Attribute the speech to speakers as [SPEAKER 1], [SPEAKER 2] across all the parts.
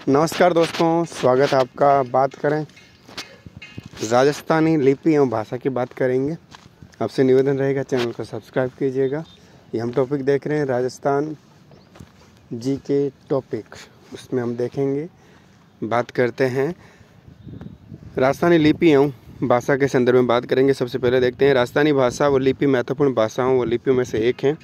[SPEAKER 1] नमस्कार दोस्तों, स्वागत है आपका। बात करें राजस्थानी लिपि एवं भाषा की बात करेंगे। आपसे निवेदन रहेगा चैनल को सब्सक्राइब कीजिएगा। ये हम टॉपिक देख रहे हैं राजस्थान जी के टॉपिक, उसमें हम देखेंगे, बात करते हैं राजस्थानी लिपि एवं भाषा के संदर्भ में बात करेंगे। सबसे पहले देखते हैं राजस्थानी भाषा व लिपि महत्वपूर्ण भाषाओं व लिपियों में से एक है।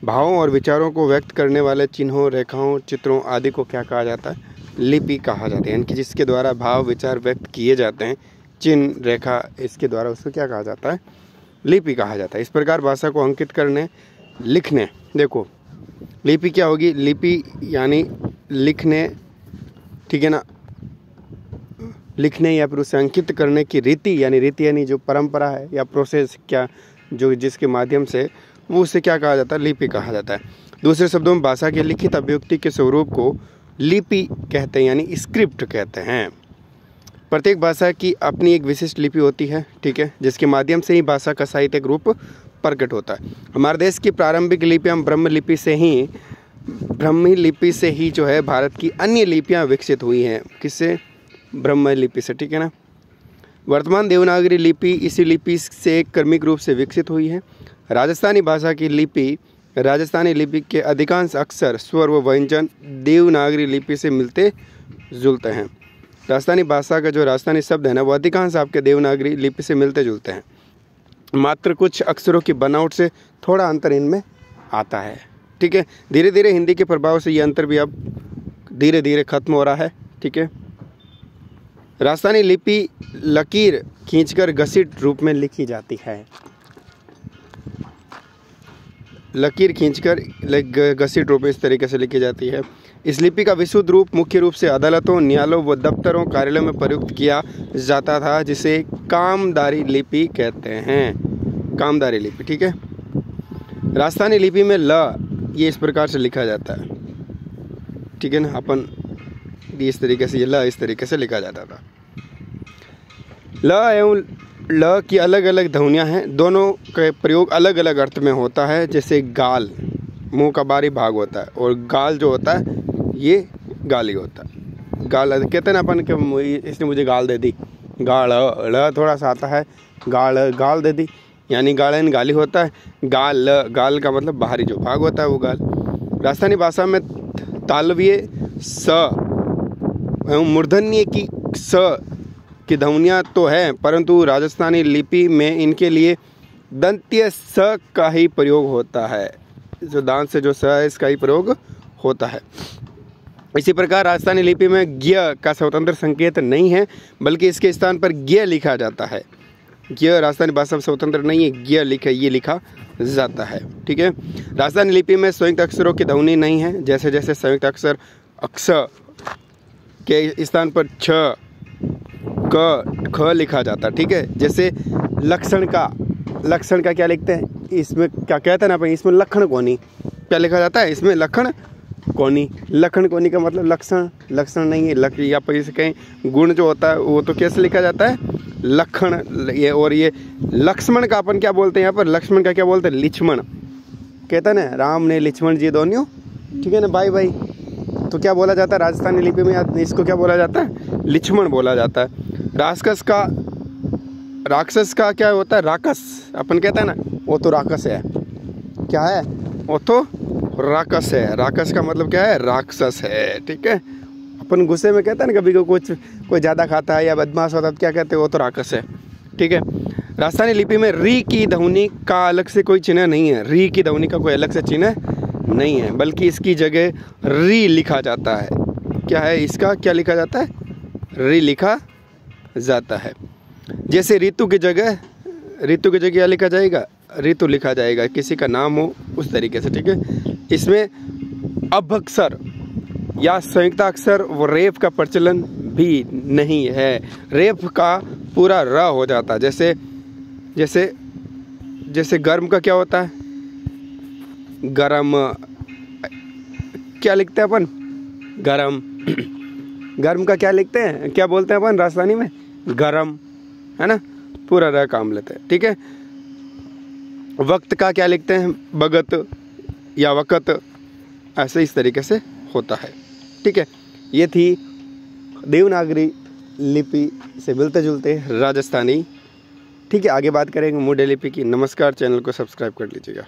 [SPEAKER 1] भावों और विचारों को व्यक्त करने वाले चिन्हों, रेखाओं, चित्रों आदि को क्या कहा जाता है? लिपि कहा जाता है। यानी कि जिसके द्वारा भाव विचार व्यक्त किए जाते हैं, चिन्ह, रेखा, इसके द्वारा उसको क्या कहा जाता है? लिपि कहा जाता है। इस प्रकार भाषा को अंकित करने, लिखने, देखो लिपि क्या होगी? लिपि यानी लिखने, ठीक है ना, लिखने या फिर उसे अंकित करने की रीति, यानी जो परंपरा है या प्रोसेस, क्या जो जिसके माध्यम से वो उसे क्या कहा जाता है? लिपि कहा जाता है। दूसरे शब्दों में भाषा के लिखित अभिव्यक्ति के स्वरूप को लिपि कहते हैं, यानी स्क्रिप्ट कहते हैं। प्रत्येक भाषा की अपनी एक विशिष्ट लिपि होती है, ठीक है, जिसके माध्यम से ही भाषा का साहित्यिक रूप प्रकट होता है। हमारे देश की प्रारंभिक लिपियां ब्रह्मी लिपि से ही जो है भारत की अन्य लिपियां विकसित हुई हैं। किससे? ब्रह्मी लिपि से, ठीक है ना। वर्तमान देवनागरी लिपि इसी लिपि से क्रमिक रूप से विकसित हुई है। राजस्थानी भाषा की लिपि, राजस्थानी लिपि के अधिकांश अक्षर, स्वर व व्यंजन देवनागरी लिपि से मिलते जुलते हैं। राजस्थानी भाषा का जो राजस्थानी शब्द है ना, वो अधिकांश आपके देवनागरी लिपि से मिलते जुलते हैं। मात्र कुछ अक्षरों की बनावट से थोड़ा अंतर इनमें आता है, ठीक है। धीरे धीरे हिंदी के प्रभाव से ये अंतर भी अब धीरे धीरे खत्म हो रहा है, ठीक है। राजस्थानी लिपि लकीर खींचकर घसीट रूप में लिखी जाती है। लकीर खींचकर घसीट रूप में इस तरीके से लिखी जाती है। इस लिपि का विशुद्ध रूप मुख्य रूप से अदालतों, न्यायालयों व दफ्तरों, कार्यालयों में प्रयुक्त किया जाता था, जिसे कामदारी लिपि कहते हैं। कामदारी लिपि, ठीक है। राजस्थानी लिपि में ल ये इस प्रकार से लिखा जाता है, ठीक है ना। अपन इस तरीके से, ये ल इस तरीके से लिखा जाता था। ल एवं ल की अलग अलग ध्वनियाँ हैं। दोनों का प्रयोग अलग अलग अर्थ में होता है। जैसे गाल, मुंह का बाहरी भाग होता है, और गाल जो होता है ये गाली होता है। गाल कहते हैं ना अपन कि इसने मुझे गाल दे दी। गाल, ल थोड़ा सा आता है, गाल दे दी, यानी गालन गाली होता है। गाल का मतलब बाहरी जो भाग होता है वो गाल। राजस्थानी भाषा में तालव्य स एवं मूर्धन्य की स की ध्वनियाँ तो है, परंतु राजस्थानी लिपि में इनके लिए दंत्य स का ही प्रयोग होता है। जो दांत से जो स है, इसका ही प्रयोग होता है। इसी प्रकार राजस्थानी लिपि में ज्ञ का स्वतंत्र संकेत नहीं है, बल्कि इसके स्थान पर ज्ञ लिखा जाता है। ज्ञ राजस्थानी भाषा में स्वतंत्र नहीं है, ज्ञ ये लिखा जाता है, ठीक है। राजस्थानी लिपि में संयुक्त अक्षरों की ध्वनि नहीं है। जैसे जैसे संयुक्त अक्षर अक्ष के स्थान पर छ, क, ख लिखा जाता है, ठीक है। जैसे लक्षण का क्या लिखते हैं? इसमें क्या कहते हैं ना अपन, इसमें लक्षण कोनी क्या लिखा जाता है? इसमें लक्षण कोनी का मतलब लक्षण नहीं है। या पर इसे कहीं गुण जो होता है वो तो कैसे लिखा जाता है? लक्षण। ये और ये लक्ष्मण का अपन क्या बोलते हैं? यहाँ पर लक्ष्मण का क्या बोलते हैं? लिक्ष्मण। कहता है ना, राम ने लक्ष्मण जी दोनों, ठीक है ना, भाई। तो क्या बोला जाता है राजस्थानी लिपि में? इसको क्या बोला जाता है? लिक्ष्मण बोला जाता है। राक्षस का क्या होता है? राक्षस अपन कहता है ना, वो तो राक्षस है। क्या है? वो तो राक्षस है। राक्षस का मतलब क्या है? राक्षस है, ठीक है। अपन गुस्से में कहते हैं ना, कभी कोई ज़्यादा खाता है या बदमाश होता है तो क्या कहते हैं? वो तो राक्षस है, ठीक है। राजस्थानी लिपि में री की ध्वनि का अलग से कोई चिन्ह नहीं है। री की ध्वनि का कोई अलग से चिन्ह नहीं है, बल्कि इसकी जगह री लिखा जाता है। क्या है इसका? क्या लिखा जाता है? री लिखा जाता है। जैसे ऋतु की जगह क्या लिखा जाएगा? ऋतु लिखा जाएगा। किसी का नाम हो उस तरीके से, ठीक है। इसमें अभक्षर या संयुक्त अक्षर व रेफ का प्रचलन भी नहीं है। रेफ का पूरा र हो जाता है। जैसे गर्म का क्या होता है? गरम। क्या लिखते हैं अपन? गरम। गर्म का क्या लिखते हैं? क्या बोलते हैं अपन राजस्थानी में? गरम, है ना। पूरा र काम लेते हैं, ठीक है। वक्त का क्या लिखते हैं? बगत या वक़्त। ऐसे इस तरीके से होता है, ठीक है। ये थी देवनागरी लिपि से मिलते जुलते राजस्थानी। ठीक है, आगे बात करेंगे मूढ़ लिपि की। नमस्कार, चैनल को सब्सक्राइब कर लीजिएगा।